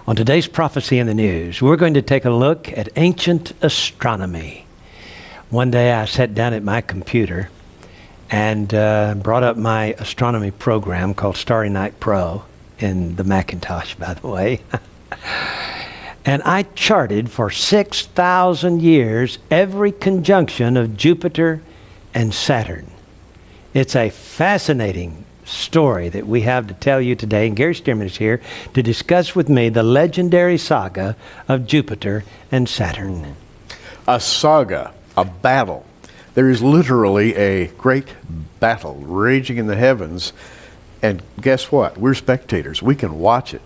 On today's Prophecy in the News, we're going to take a look at ancient astronomy. One day I sat down at my computer and brought up my astronomy program called Starry Night Pro in the Macintosh, by the way. And I charted for 6,000 years every conjunction of Jupiter and Saturn. It's a fascinating story that we have to tell you today, and Gary Stearman is here to discuss with me the legendary saga of Jupiter and Saturn. A saga, a battle. There is literally a great battle raging in the heavens, and guess what? We're spectators. We can watch it.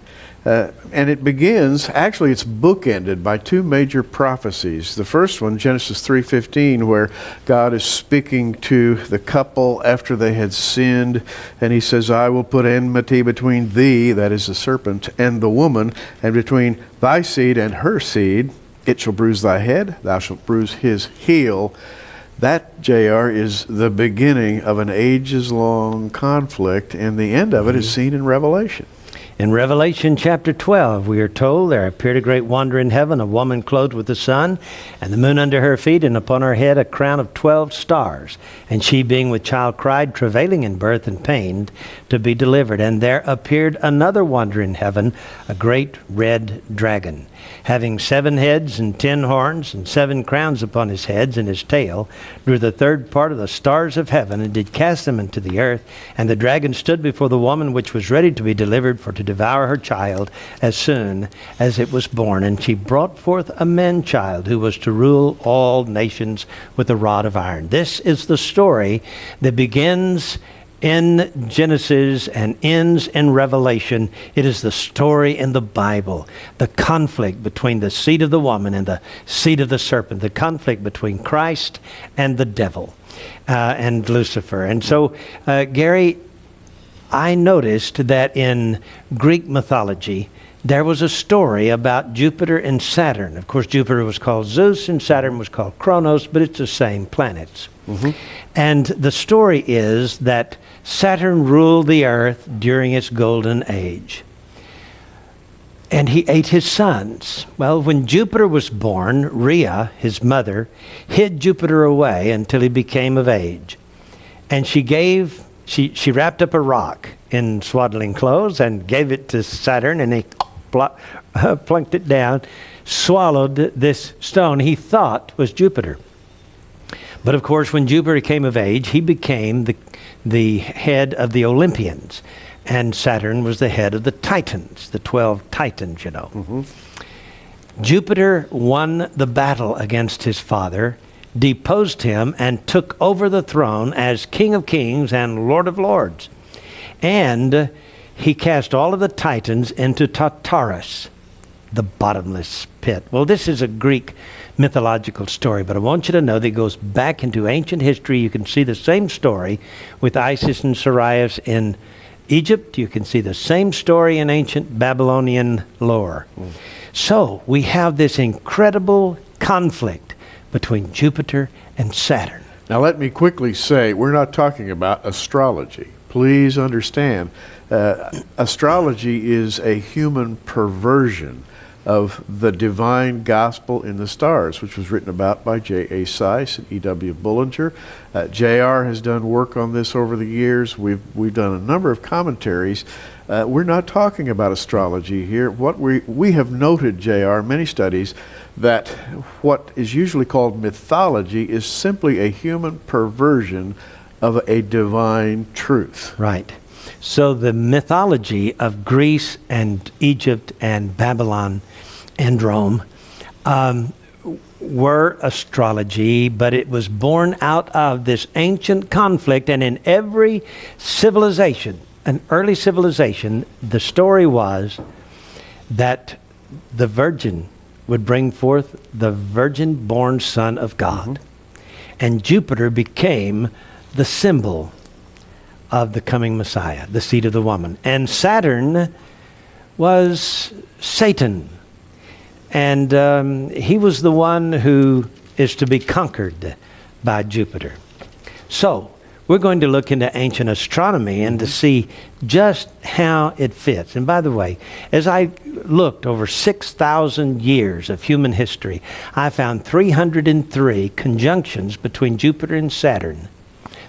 And it begins, actually it's bookended by two major prophecies. The first one, Genesis 3:15, where God is speaking to the couple after they had sinned, and he says, I will put enmity between thee, that is the serpent, and the woman, and between thy seed and her seed. It shall bruise thy head, thou shalt bruise his heel. That, JR, is the beginning of an ages-long conflict, and the end of it is seen in Revelation. In Revelation chapter 12, we are told, there appeared a great wonder in heaven, a woman clothed with the sun, and the moon under her feet, and upon her head a crown of 12 stars. And she, being with child, cried, travailing in birth and pained to be delivered. And there appeared another wonder in heaven, a great red dragon, having 7 heads and 10 horns, and 7 crowns upon his heads, and his tail drew the third part of the stars of heaven, and did cast them into the earth. And the dragon stood before the woman which was ready to be delivered, for to devour her child as soon as it was born. And she brought forth a man-child, who was to rule all nations with a rod of iron. This is the story that begins in Genesis and ends in Revelation. It is the story in the Bible, the conflict between the seed of the woman and the seed of the serpent, the conflict between Christ and the devil and Lucifer. And so, Gary, I noticed that in Greek mythology, there was a story about Jupiter and Saturn. Of course, Jupiter was called Zeus and Saturn was called Kronos, but it's the same planets. And the story is that Saturn ruled the earth during its golden age. And he ate his sons. Well, when Jupiter was born, Rhea, his mother, hid Jupiter away until he became of age. And she wrapped up a rock in swaddling clothes and gave it to Saturn, and he plunked it down, swallowed this stone he thought was Jupiter. But of course, when Jupiter came of age, he became the head of the Olympians, and Saturn was the head of the Titans, the 12 Titans, you know. Jupiter won the battle against his father, deposed him, and took over the throne as King of Kings and Lord of Lords. And he cast all of the Titans into Tartarus, the bottomless pit. Well, this is a Greek mythological story, but I want you to know that it goes back into ancient history. You can see the same story with Isis and Sirius in Egypt. You can see the same story in ancient Babylonian lore. So we have this incredible conflict between Jupiter and Saturn. Now let me quickly say, we're not talking about astrology. Please understand, astrology is a human perversion of the divine gospel in the stars, which was written about by J.A. Seiss and E.W. Bullinger. J.R. has done work on this over the years. We've done a number of commentaries. We're not talking about astrology here. What we have noted, J.R., many studies, that what is usually called mythology is simply a human perversion of a divine truth. Right. So the mythology of Greece and Egypt and Babylon and Rome were astrology, but it was born out of this ancient conflict. And in every civilization, an early civilization, the story was that the virgin would bring forth the virgin-born Son of God. And Jupiter became the symbol of the coming Messiah, the seed of the woman. And Saturn was Satan. And he was the one who is to be conquered by Jupiter. So we're going to look into ancient astronomy and to see just how it fits. And by the way, as I looked over 6,000 years of human history, I found 303 conjunctions between Jupiter and Saturn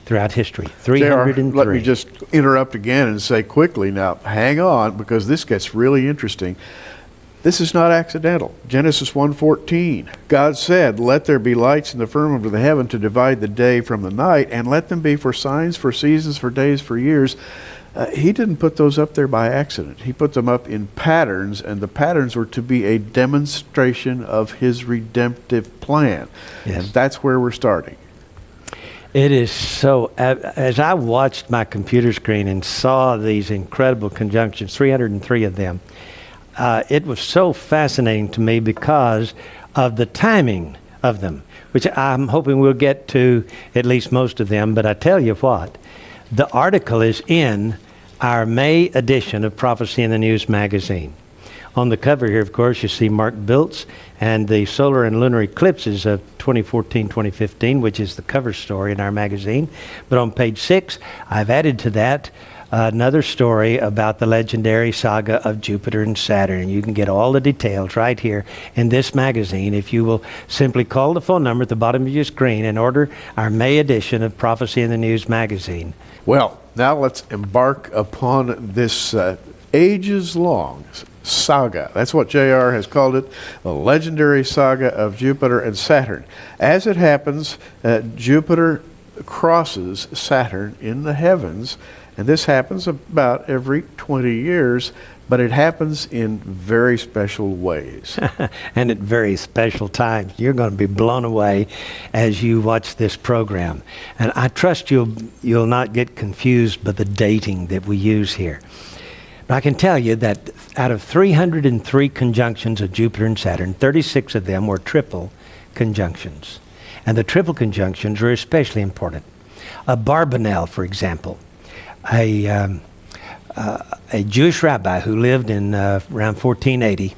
throughout history. 303. Let me just interrupt again and say quickly now, hang on, because this gets really interesting. This is not accidental. Genesis 1:14. God said, "Let there be lights in the firmament of the heaven to divide the day from the night, and let them be for signs, for seasons, for days, for years." He didn't put those up there by accident. He put them up in patterns, and the patterns were to be a demonstration of his redemptive plan. Yes. And that's where we're starting. It is so, as I watched my computer screen and saw these incredible conjunctions, 303 of them, it was so fascinating to me because of the timing of them, which I'm hoping we'll get to at least most of them. But I tell you what, the article is in our May edition of Prophecy in the News magazine. On the cover here, of course, you see Mark Biltz and the solar and lunar eclipses of 2014-2015, which is the cover story in our magazine. But on page 6, I've added to that another story about the legendary saga of Jupiter and Saturn. You can get all the details right here in this magazine if you will simply call the phone number at the bottom of your screen and order our May edition of Prophecy in the News magazine. Well, now let's embark upon this ages-long saga. That's what J.R. has called it, the legendary saga of Jupiter and Saturn. As it happens, Jupiter crosses Saturn in the heavens, and this happens about every 20 years, but it happens in very special ways. And at very special times. You're going to be blown away as you watch this program. And I trust you'll not get confused by the dating that we use here. But I can tell you that out of 303 conjunctions of Jupiter and Saturn, 36 of them were triple conjunctions. And the triple conjunctions are especially important. Barbanel, for example, a Jewish rabbi who lived in around 1480,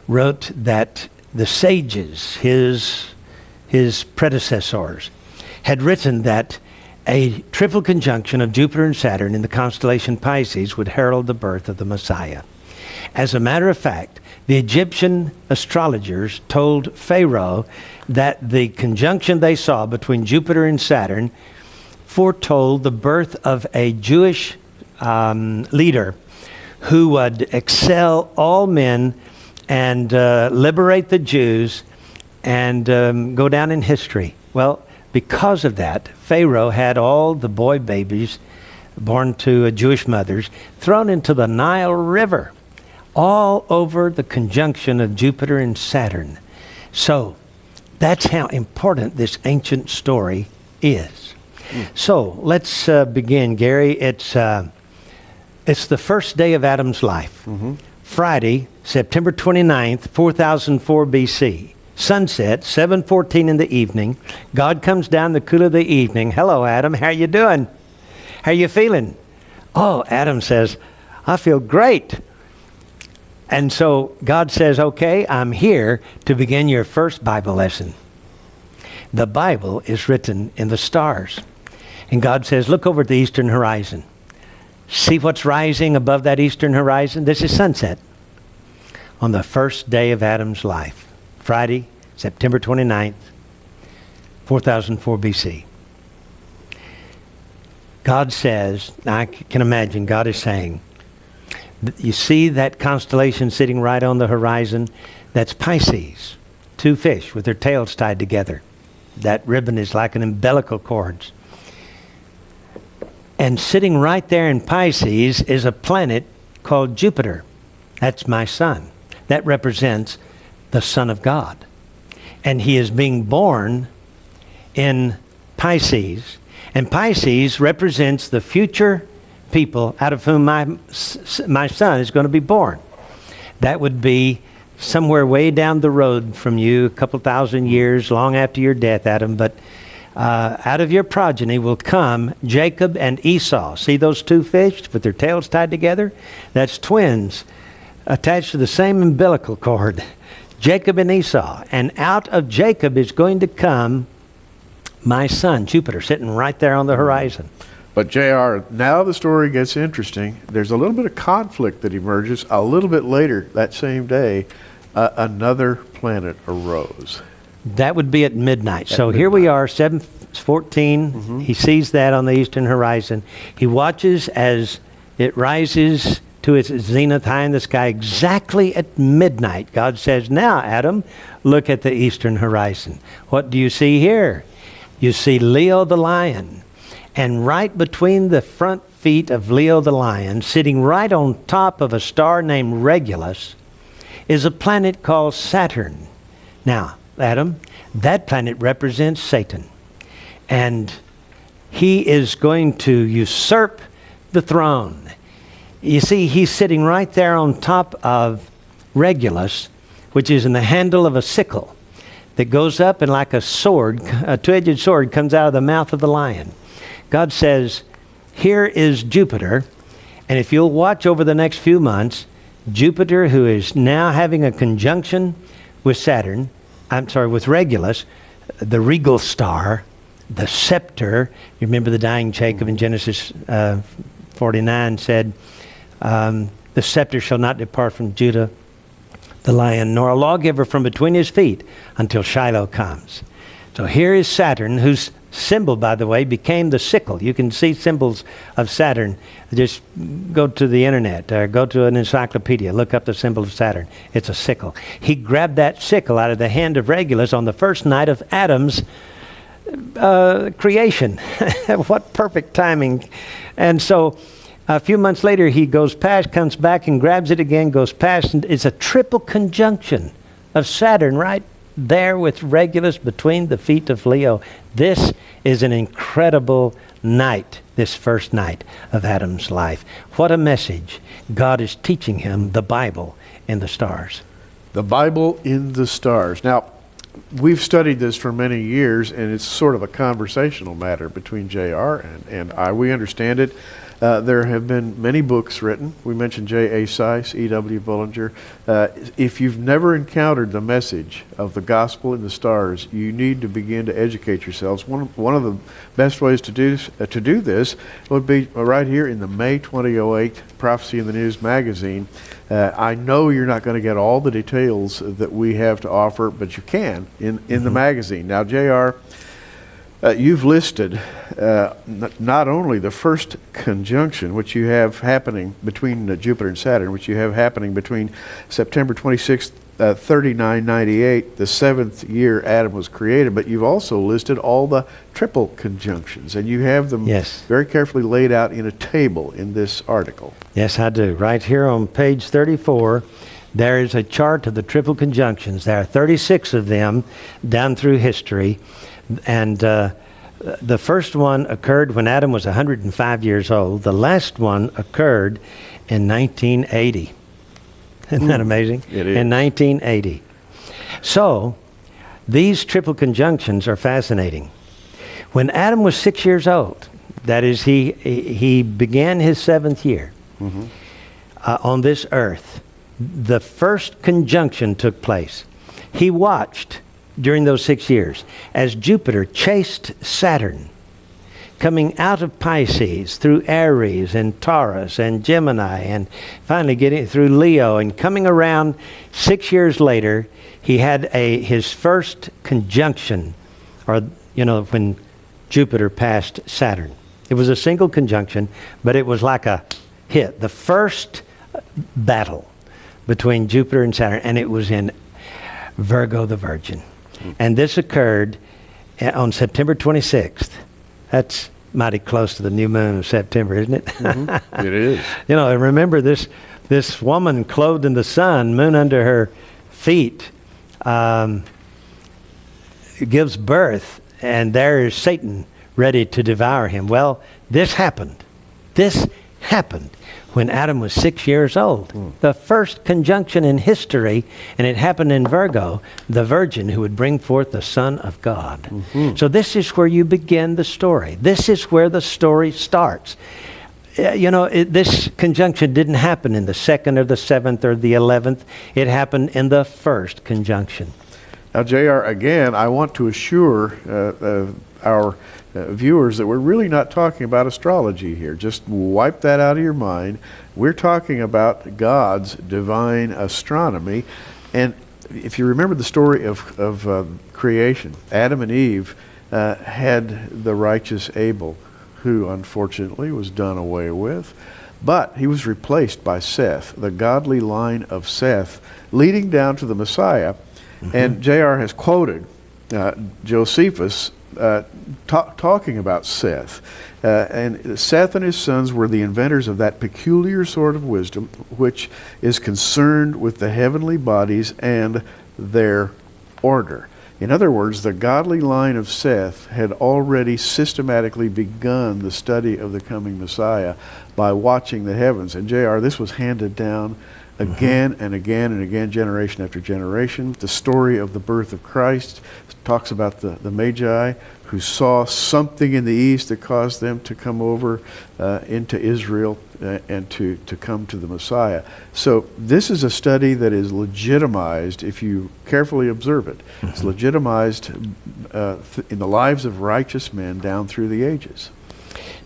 wrote that the sages, his predecessors, had written that a triple conjunction of Jupiter and Saturn in the constellation Pisces would herald the birth of the Messiah. As a matter of fact, the Egyptian astrologers told Pharaoh that the conjunction they saw between Jupiter and Saturn foretold the birth of a Jewish leader who would excel all men and liberate the Jews and go down in history. Well, because of that, Pharaoh had all the boy babies born to Jewish mothers thrown into the Nile River, all over the conjunction of Jupiter and Saturn. So that's how important this ancient story is. So let's begin, Gary. It's the first day of Adam's life. Friday, September 29th, 4004 BC. Sunset, 7:14 in the evening. God comes down the cool of the evening. Hello, Adam. How you doing? How you feeling? Oh, Adam says, I feel great. And so God says, okay, I'm here to begin your first Bible lesson. The Bible is written in the stars. And God says, look over at the eastern horizon. See what's rising above that eastern horizon? This is sunset on the first day of Adam's life. Friday, September 29th, 4004 BC. God says, I can imagine God is saying, you see that constellation sitting right on the horizon? That's Pisces, two fish with their tails tied together. That ribbon is like an umbilical cord. And sitting right there in Pisces is a planet called Jupiter. That's my son. That represents the Son of God. And he is being born in Pisces. And Pisces represents the future people out of whom my son is going to be born. That would be somewhere way down the road from you, a couple thousand years, long after your death, Adam. But out of your progeny will come Jacob and Esau. See those two fish with their tails tied together? That's twins attached to the same umbilical cord. Jacob and Esau. And out of Jacob is going to come My son, Jupiter, sitting right there on the horizon. But JR, now the story gets interesting. There's a little bit of conflict that emerges. A little bit later that same day, another planet arose. That would be at midnight. So here we are, 7:14. He sees that on the eastern horizon. He watches as it rises to its zenith high in the sky exactly at midnight. God says, now, Adam, look at the eastern horizon. What do you see here? You see Leo the lion. And right between the front feet of Leo the lion, sitting right on top of a star named Regulus, is a planet called Saturn. Now, Adam, that planet represents Satan. And he is going to usurp the throne. You see, he's sitting right there on top of Regulus, which is in the handle of a sickle that goes up and like a sword, a two-edged sword, comes out of the mouth of the lion. God says, here is Jupiter, and if you'll watch over the next few months, Jupiter, who is now having a conjunction with with Regulus, the regal star, the scepter. You remember the dying Jacob in Genesis 49 said, the scepter shall not depart from Judah, the lion, nor a lawgiver from between his feet until Shiloh comes. So here is Saturn, whose symbol, by the way, became the sickle. You can see symbols of Saturn. Just go to the internet or go to an encyclopedia. Look up the symbol of Saturn. It's a sickle. He grabbed that sickle out of the hand of Regulus on the first night of Adam's creation. What perfect timing. And so a few months later, he goes past, comes back and grabs it again, goes past. And it's a triple conjunction of Saturn right there with Regulus between the feet of Leo. This is an incredible night, this first night of Adam's life. What a message. God is teaching him the Bible in the stars. The Bible in the stars. Now, we've studied this for many years, and it's sort of a conversational matter between JR and I. We understand it. There have been many books written. We mentioned J.A. Seiss, E.W. Bullinger. If you've never encountered the message of the gospel in the stars, you need to begin to educate yourselves. One of the best ways to do this would be right here in the May 2008 Prophecy in the News magazine. I know you're not going to get all the details that we have to offer, but you can in the magazine. Now, J.R., you've listed not only the first conjunction, which you have happening between Jupiter and Saturn, which you have happening between September 26th, 3998, the seventh year Adam was created, but you've also listed all the triple conjunctions, and you have them very carefully laid out in a table in this article. Yes, I do. Right here on page 34, there is a chart of the triple conjunctions. There are 36 of them down through history. And the first one occurred when Adam was 105 years old. The last one occurred in 1980. Isn't that amazing? It is. In 1980. So, these triple conjunctions are fascinating. When Adam was 6 years old, that is, he began his seventh year on this earth, the first conjunction took place. He watched during those 6 years as Jupiter chased Saturn, coming out of Pisces through Aries and Taurus and Gemini, and finally getting through Leo, and coming around 6 years later, he had his first conjunction, or when Jupiter passed Saturn. It was a single conjunction, but it was like a hit. The first battle between Jupiter and Saturn, and it was in Virgo the Virgin. And this occurred on September 26th. That's mighty close to the new moon of September, isn't it? It is. And remember this woman clothed in the sun, moon under her feet, gives birth, and there is Satan ready to devour him. Well, this happened. This happened when Adam was 6 years old. The first conjunction in history, and it happened in Virgo, the Virgin who would bring forth the Son of God. So this is where you begin the story. This is where the story starts. This conjunction didn't happen in the second or the seventh or the 11th. It happened in the first conjunction. Now, JR, again, I want to assure our viewers that we're really not talking about astrology here. Just wipe that out of your mind. We're talking about God's divine astronomy. And if you remember the story of creation, Adam and Eve had the righteous Abel, who unfortunately was done away with. But he was replaced by Seth, the godly line of Seth, leading down to the Messiah. And JR has quoted Josephus talking about Seth. And Seth and his sons were the inventors of that peculiar sort of wisdom which is concerned with the heavenly bodies and their order. In other words, the godly line of Seth had already systematically begun the study of the coming Messiah by watching the heavens. And JR, this was handed down again and again and again, generation after generation. The story of the birth of Christ talks about the Magi who saw something in the east that caused them to come over into Israel and to come to the Messiah. So this is a study that is legitimized if you carefully observe it. It's legitimized in the lives of righteous men down through the ages.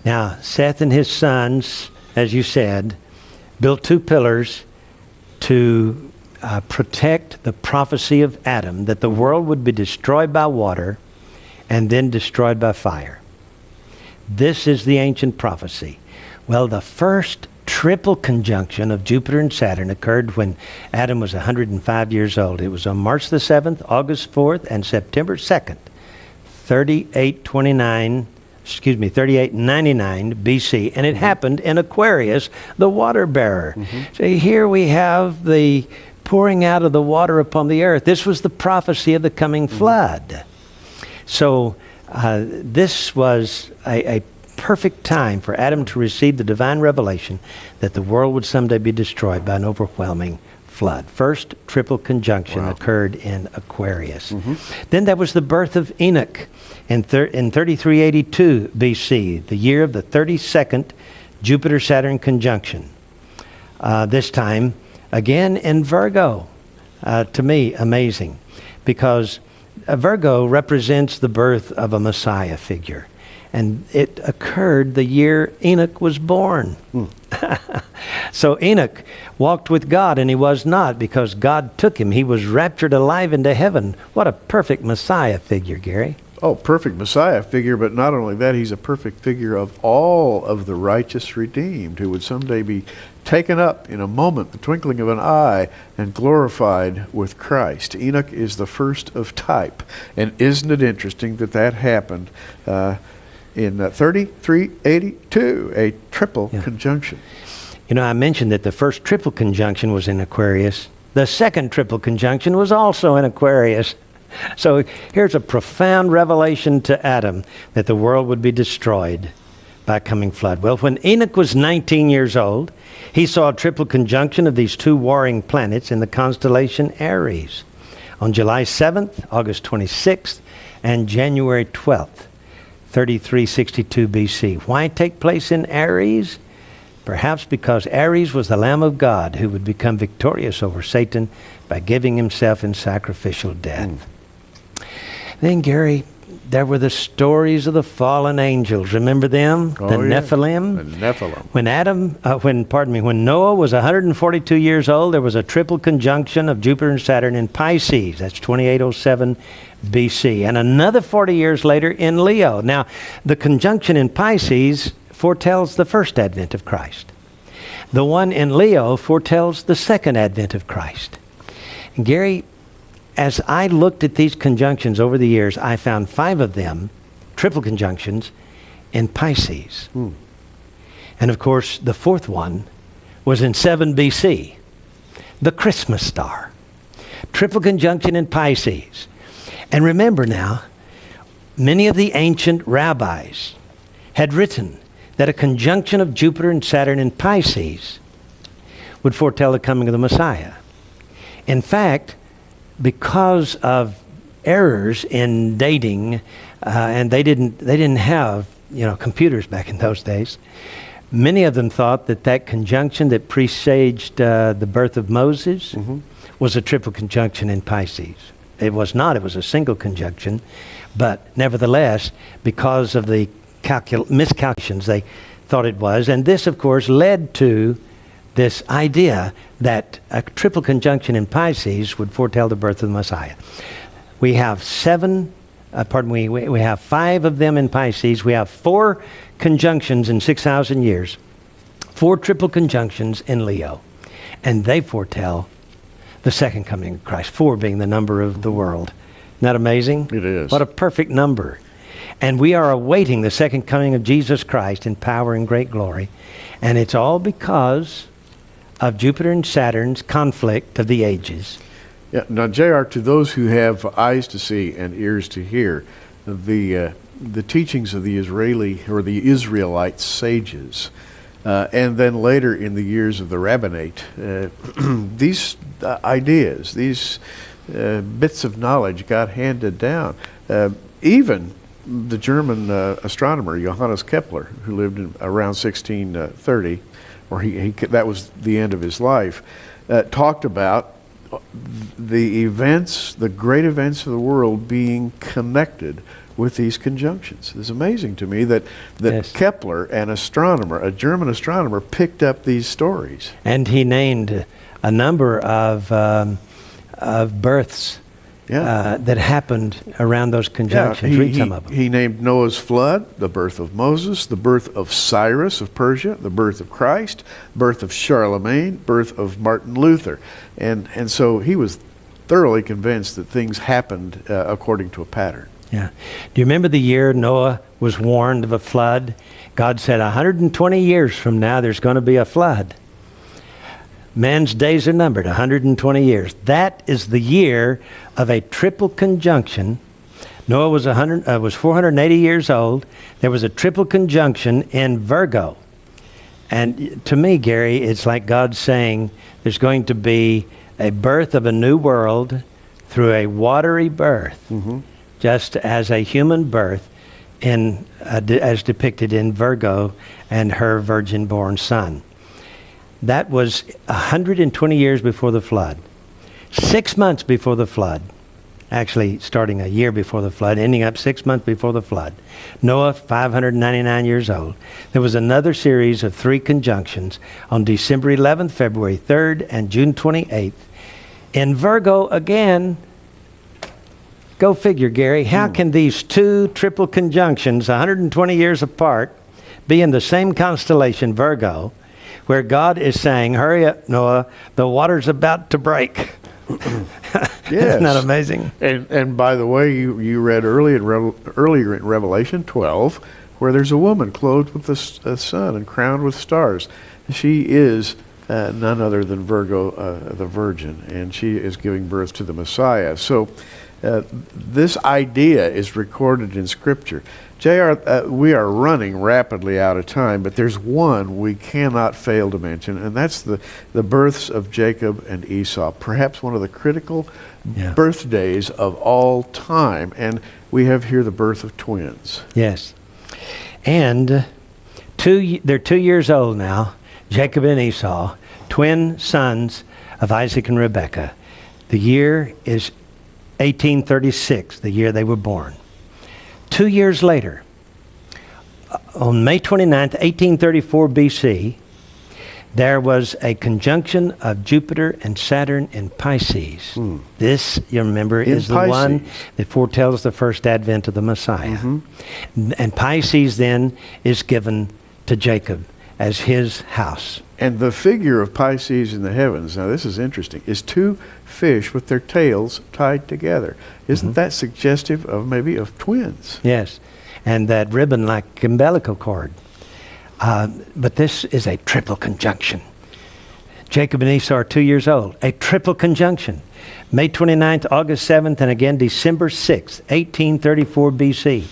Now, Seth and his sons, as you said, built two pillars to protect the prophecy of Adam, that the world would be destroyed by water and then destroyed by fire. This is the ancient prophecy. Well, the first triple conjunction of Jupiter and Saturn occurred when Adam was 105 years old. It was on March the 7th, August 4th, and September 2nd, 3899 BC, and it happened in Aquarius, the water bearer. So here we have the pouring out of the water upon the earth. This was the prophecy of the coming flood. So this was a perfect time for Adam to receive the divine revelation that the world would someday be destroyed by an overwhelming flood. First triple conjunction occurred in Aquarius. Then there was the birth of Enoch in 3382 BC, the year of the 32nd Jupiter-Saturn conjunction. This time, again in Virgo. To me, amazing, because Virgo represents the birth of a Messiah figure. And it occurred the year Enoch was born. So Enoch walked with God, and he was not, because God took him. He was raptured alive into heaven. What a perfect Messiah figure, Gary. Oh, perfect Messiah figure, but not only that, he's a perfect figure of all of the righteous redeemed who would someday be taken up in a moment, the twinkling of an eye, and glorified with Christ. Enoch is the first of type. And isn't it interesting that that happened in 3382, a triple conjunction? You know, I mentioned that the first triple conjunction was in Aquarius. The second triple conjunction was also in Aquarius. So here's a profound revelation to Adam that the world would be destroyed by a coming flood. Well, when Enoch was 19 years old, he saw a triple conjunction of these two warring planets in the constellation Aries on July 7th, August 26th, and January 12th, 3362 BC. Why take place in Aries? Perhaps because Aries was the Lamb of God who would become victorious over Satan by giving himself in sacrificial death. Then, Gary, there were the stories of the fallen angels. Remember them? The Nephilim? The Nephilim. When Noah was 142 years old, there was a triple conjunction of Jupiter and Saturn in Pisces. That's 2807 BC. And another 40 years later in Leo. Now, the conjunction in Pisces foretells the first advent of Christ. The one in Leo foretells the second advent of Christ. And Gary, as I looked at these conjunctions over the years, I found 5 of them, triple conjunctions, in Pisces. And of course, the 4th one was in 7 BC, the Christmas star. Triple conjunction in Pisces. And remember now, many of the ancient rabbis had written that a conjunction of Jupiter and Saturn in Pisces would foretell the coming of the Messiah. In fact, because of errors in dating, and they didn't have computers back in those days, many of them thought that conjunction that presaged the birth of Moses was a triple conjunction in Pisces. it was not. It was a single conjunction. But nevertheless, because of the miscalculations, they thought it was. And this, of course, led to this idea that a triple conjunction in Pisces would foretell the birth of the Messiah. We have we have 5 of them in Pisces. We have 4 conjunctions in 6,000 years. 4 triple conjunctions in Leo. And they foretell the second coming of Christ, 4 being the number of the world. Isn't that amazing? It is. What a perfect number. And we are awaiting the second coming of Jesus Christ in power and great glory. And it's all because of Jupiter and Saturn's conflict of the ages. Yeah. Now, J.R., to those who have eyes to see and ears to hear, the teachings of the Israeli or the Israelite sages, and then later in the years of the rabbinate, these ideas, these bits of knowledge got handed down. Even the German astronomer Johannes Kepler, who lived around 1630, or that was the end of his life, talked about the events, the great events of the world being connected with these conjunctions. It's amazing to me that Yes. Kepler, an astronomer, a German astronomer, picked up these stories. And he named a number of births that happened around those conjunctions. Read some of them. He named Noah's flood, the birth of Moses, the birth of Cyrus of Persia, the birth of Christ, birth of Charlemagne, birth of Martin Luther. And so he was thoroughly convinced that things happened according to a pattern. Yeah. Do you remember the year Noah was warned of a flood? God said 120 years from now there's going to be a flood. Man's days are numbered, 120 years. That is the year of a triple conjunction. Noah was 480 years old. There was a triple conjunction in Virgo. And to me, Gary, it's like God saying there's going to be a birth of a new world through a watery birth, just as a human birth as depicted in Virgo and her virgin-born son. That was 120 years before the flood. 6 months before the flood, actually starting a year before the flood, ending up 6 months before the flood. Noah, 599 years old. There was another series of 3 conjunctions on December 11th, February 3rd, and June 28th. In Virgo, again, go figure, Gary, how can these 2 triple conjunctions, 120 years apart, be in the same constellation, Virgo, where God is saying, hurry up, Noah, the water's about to break. Yes. Isn't that amazing? And by the way, you read earlier in Revelation 12, where there's a woman clothed with the sun and crowned with stars. She is none other than Virgo, the Virgin, and she is giving birth to the Messiah. So this idea is recorded in Scripture. J.R., we are running rapidly out of time, but there's one we cannot fail to mention, and that's the births of Jacob and Esau, perhaps one of the critical birthdays of all time. And we have here the birth of twins. Yes. And they're 2 years old now, Jacob and Esau, twin sons of Isaac and Rebekah. The year is 1836, the year they were born. 2 years later, on May 29th, 1834 BC, there was a conjunction of Jupiter and Saturn in Pisces. This, you remember, is the one that foretells the first advent of the Messiah. And Pisces then is given to Jacob as his house. And the figure of Pisces in the heavens, now this is interesting, is 2 fish with their tails tied together. Isn't that suggestive of maybe of twins? Yes, and that ribbon like umbilical cord. But this is a triple conjunction. Jacob and Esau are 2 years old. A triple conjunction. May 29th, August 7th, and again December 6th, 1834 BC.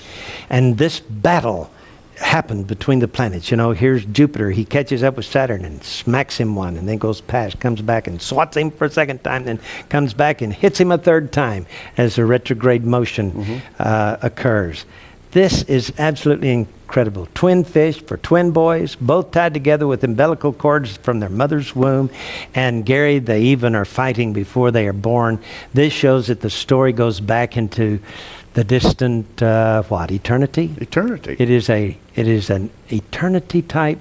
And this battle happened between the planets. You know, here's Jupiter. He catches up with Saturn and smacks him one, and then goes past, comes back and swats him for a second time, then comes back and hits him a third time as the retrograde motion occurs. This is absolutely incredible. Twin fish for twin boys, both tied together with umbilical cords from their mother's womb. And Gary, they even are fighting before they are born. This shows that the story goes back into the distant, eternity? Eternity. It is an eternity type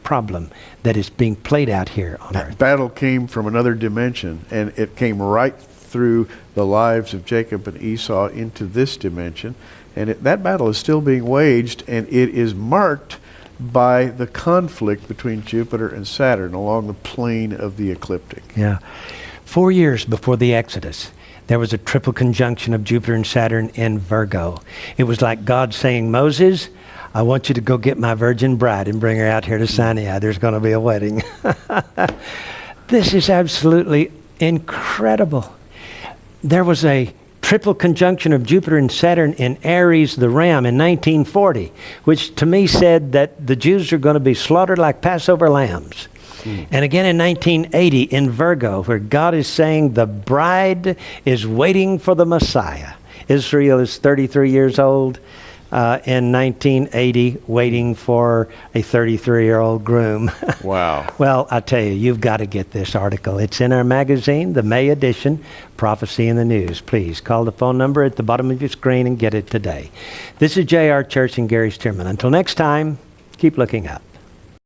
problem that is being played out here on earth. That battle came from another dimension, and it came right through the lives of Jacob and Esau into this dimension. And that battle is still being waged, and it is marked by the conflict between Jupiter and Saturn along the plane of the ecliptic. Yeah. 4 years before the Exodus, there was a triple conjunction of Jupiter and Saturn in Virgo. It was like God saying, Moses, I want you to go get my virgin bride and bring her out here to Sinai. There's going to be a wedding. This is absolutely incredible. There was a triple conjunction of Jupiter and Saturn in Aries the ram in 1940, which to me said that the Jews are going to be slaughtered like Passover lambs. And again in 1980 in Virgo, where God is saying the bride is waiting for the Messiah. Israel is 33 years old in 1980, waiting for a 33-year-old groom. Wow. Well, I tell you, you've got to get this article. It's in our magazine, the May edition, Prophecy in the News. Please call the phone number at the bottom of your screen and get it today. This is J.R. Church and Gary Stearman. Until next time, keep looking up.